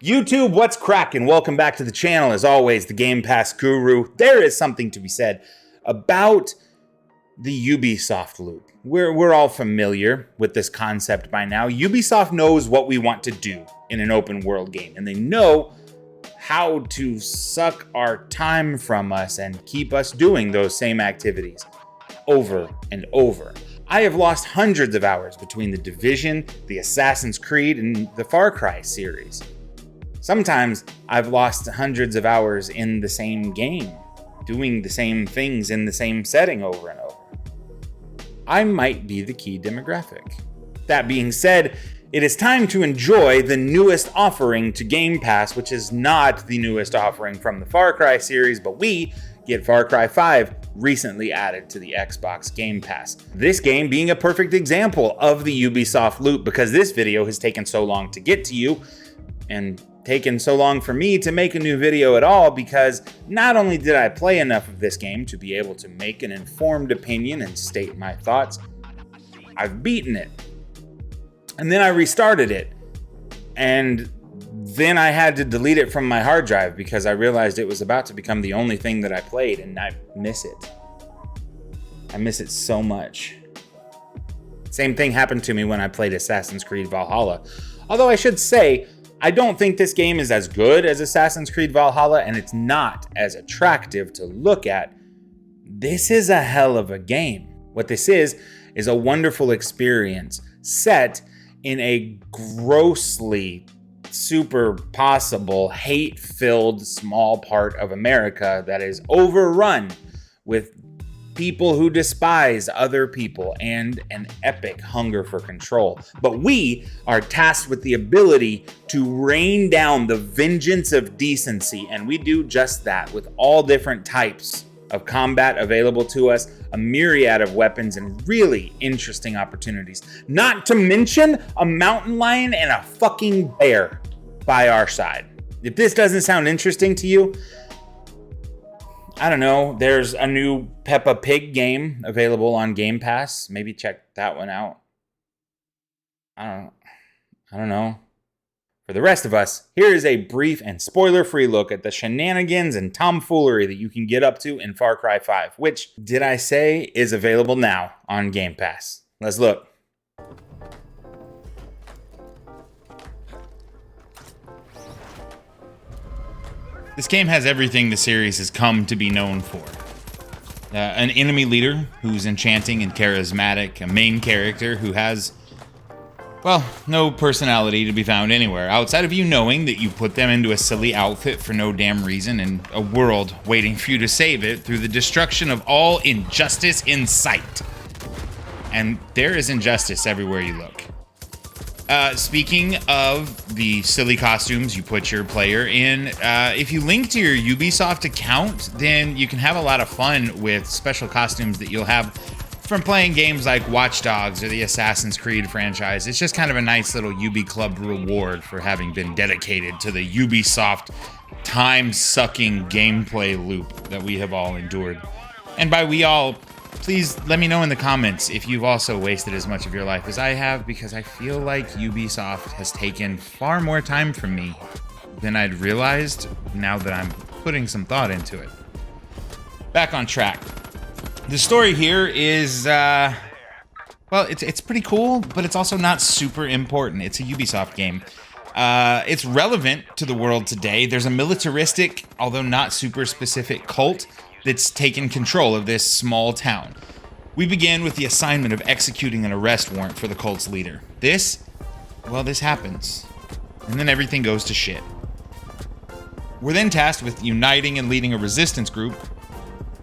YouTube, what's cracking? Welcome back to the channel. As always, the Gamepass guru. There is something to be said about the Ubisoft loop. We're all familiar with this concept by now. Ubisoft knows what we want to do in an open world game, and they know how to suck our time from us and keep us doing those same activities over and over. I have lost hundreds of hours between the Division, the Assassin's Creed, and the Farcry series. Sometimes I've lost hundreds of hours in the same game, doing the same things in the same setting over and over. I might be the key demographic. That being said, it is time to enjoy the newest offering to Game Pass, which is not the newest offering from the Far Cry series, but we get Far Cry 5 recently added to the Xbox Game Pass. This game being a perfect example of the Ubisoft loop, because this video has taken so long to get to you, and taken so long for me to make a new video at all, because not only did I play enough of this game to be able to make an informed opinion and state my thoughts, I've beaten it. And then I restarted it. And then I had to delete it from my hard drive because I realized it was about to become the only thing that I played, and I miss it. I miss it so much. Same thing happened to me when I played Assassin's Creed Valhalla. Although I should say, I don't think this game is as good as Assassin's Creed Valhalla, and it's not as attractive to look at. This is a hell of a game. What this is a wonderful experience set in a grossly super possible hate-filled small part of America that is overrun with people who despise other people and an epic hunger for control. But we are tasked with the ability to rain down the vengeance of decency, and we do just that with all different types of combat available to us, a myriad of weapons, and really interesting opportunities. Not to mention a mountain lion and a fucking bear by our side. If this doesn't sound interesting to you, I don't know, there's a new Peppa Pig game available on Game Pass. Maybe check that one out. I don't know. For the rest of us, here is a brief and spoiler-free look at the shenanigans and tomfoolery that you can get up to in Far Cry 5, which, did I say, is available now on Game Pass. Let's look. This game has everything the series has come to be known for. An enemy leader who's enchanting and charismatic, a main character who has, well, no personality to be found anywhere, outside of you knowing that you put them into a silly outfit for no damn reason, and a world waiting for you to save it through the destruction of all injustice in sight. And there is injustice everywhere you look. Speaking of the silly costumes you put your player in, if you link to your Ubisoft account, then you can have a lot of fun with special costumes that you'll have from playing games like Watch Dogs or the Assassin's Creed franchise. It's just kind of a nice little Ubi Club reward for having been dedicated to the Ubisoft time-sucking gameplay loop that we have all endured. And by we all, please let me know in the comments if you've also wasted as much of your life as I have, because I feel like Ubisoft has taken far more time from me than I'd realized now that I'm putting some thought into it. Back on track. The story here is, well, it's pretty cool, but it's also not super important. It's a Ubisoft game. It's relevant to the world today. There's a militaristic, although not super specific, cult that's taken control of this small town. We begin with the assignment of executing an arrest warrant for the cult's leader. This happens. And then everything goes to shit. We're then tasked with uniting and leading a resistance group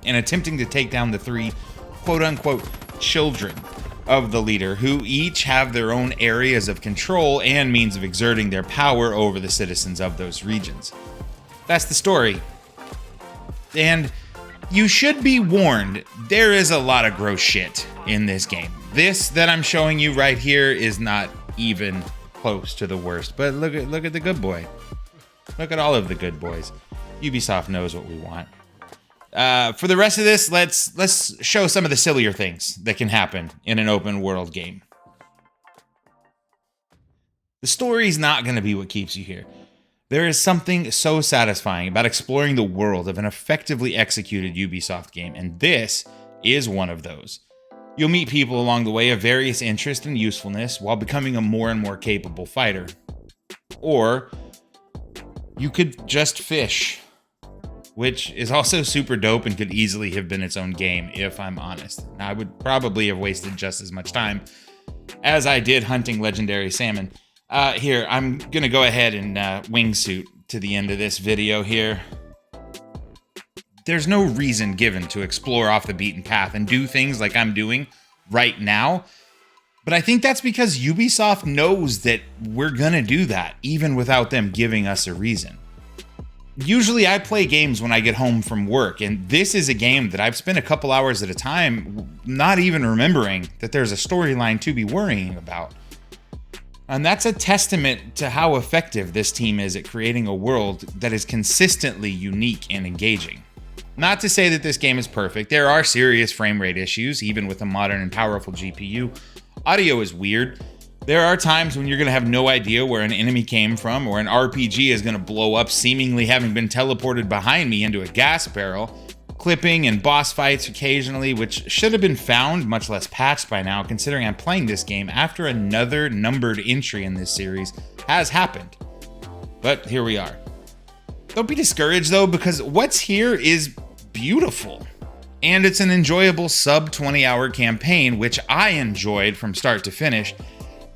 and attempting to take down the three quote-unquote children of the leader, who each have their own areas of control and means of exerting their power over the citizens of those regions. That's the story. And you should be warned, there is a lot of gross shit in this game. This that I'm showing you right here is not even close to the worst, but look at the good boy. Look at all of the good boys. Ubisoft knows what we want. For the rest of this, let's show some of the sillier things that can happen in an open world game. The story's not going to be what keeps you here. There is something so satisfying about exploring the world of an effectively executed Ubisoft game, and this is one of those. You'll meet people along the way of various interest and usefulness while becoming a more and more capable fighter. Or you could just fish, which is also super dope and could easily have been its own game, if I'm honest. Now, I would probably have wasted just as much time as I did hunting legendary salmon. Here, I'm going to go ahead and wingsuit to the end of this video here. There's no reason given to explore off the beaten path and do things like I'm doing right now. But I think that's because Ubisoft knows that we're going to do that, even without them giving us a reason. Usually I play games when I get home from work, and this is a game that I've spent a couple hours at a time not even remembering that there's a storyline to be worrying about. And that's a testament to how effective this team is at creating a world that is consistently unique and engaging. Not to say that this game is perfect. There are serious frame rate issues, even with a modern and powerful GPU. Audio is weird. There are times when you're going to have no idea where an enemy came from, or an RPG is going to blow up seemingly having been teleported behind me into a gas barrel. Clipping and boss fights occasionally, which should have been found, much less patched by now, considering I'm playing this game after another numbered entry in this series has happened. But here we are. Don't be discouraged though, because what's here is beautiful. And it's an enjoyable sub 20-hour campaign, which I enjoyed from start to finish.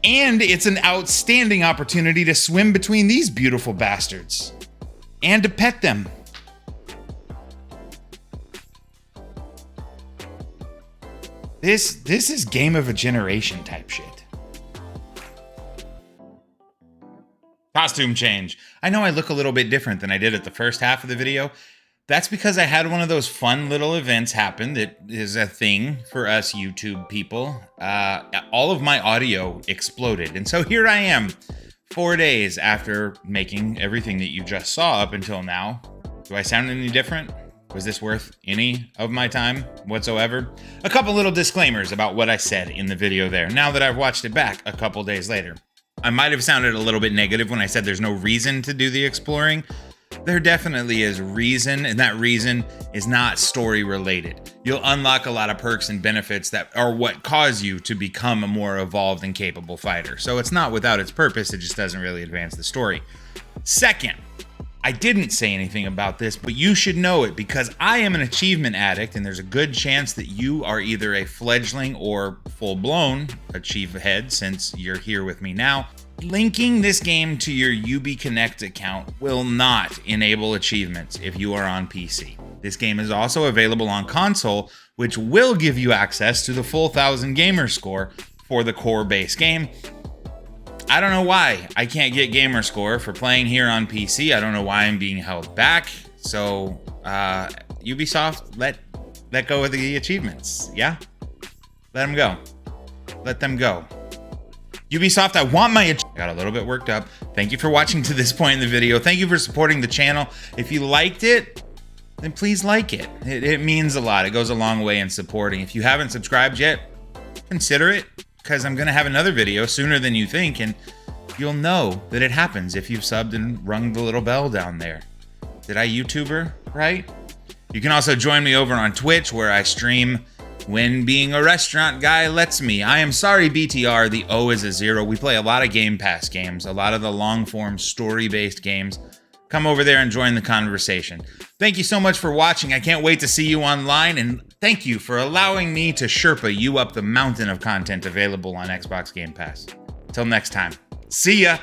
And it's an outstanding opportunity to swim between these beautiful bastards. And to pet them. This is game of a generation type shit. Costume change. I know I look a little bit different than I did at the first half of the video. That's because I had one of those fun little events happen that is a thing for us YouTube people. All of my audio exploded. And so here I am, 4 days after making everything that you just saw up until now. Do I sound any different? Was this worth any of my time whatsoever? A couple little disclaimers about what I said in the video there, now that I've watched it back a couple days later. I might have sounded a little bit negative when I said there's no reason to do the exploring. There definitely is reason, and that reason is not story related. You'll unlock a lot of perks and benefits that are what cause you to become a more evolved and capable fighter. So it's not without its purpose, it just doesn't really advance the story. Second, I didn't say anything about this, but you should know it because I am an achievement addict, and there's a good chance that you are either a fledgling or full-blown achieve head since you're here with me now. Linking this game to your Ubi Connect account will not enable achievements if you are on PC. This game is also available on console, which will give you access to the full 1000 gamer score for the core base game. I don't know why I can't get gamer score for playing here on PC. I don't know why I'm being held back. So Ubisoft, let go of the achievements. Yeah, let them go. Let them go. Ubisoft, I want my... I got a little bit worked up. Thank you for watching to this point in the video. Thank you for supporting the channel. If you liked it, then please like it. It means a lot. It goes a long way in supporting. If you haven't subscribed yet, consider it, because I'm going to have another video sooner than you think, and you'll know that it happens if you've subbed and rung the little bell down there. Did I YouTuber right? You can also join me over on Twitch, where I stream when being a restaurant guy lets me. I am sorry, BTR, the O is a 0. We play a lot of Gamepass games, a lot of the long-form story-based games. Come over there and join the conversation. Thank you so much for watching. I can't wait to see you online, and thank you for allowing me to Sherpa you up the mountain of content available on Xbox Game Pass. Till next time, see ya!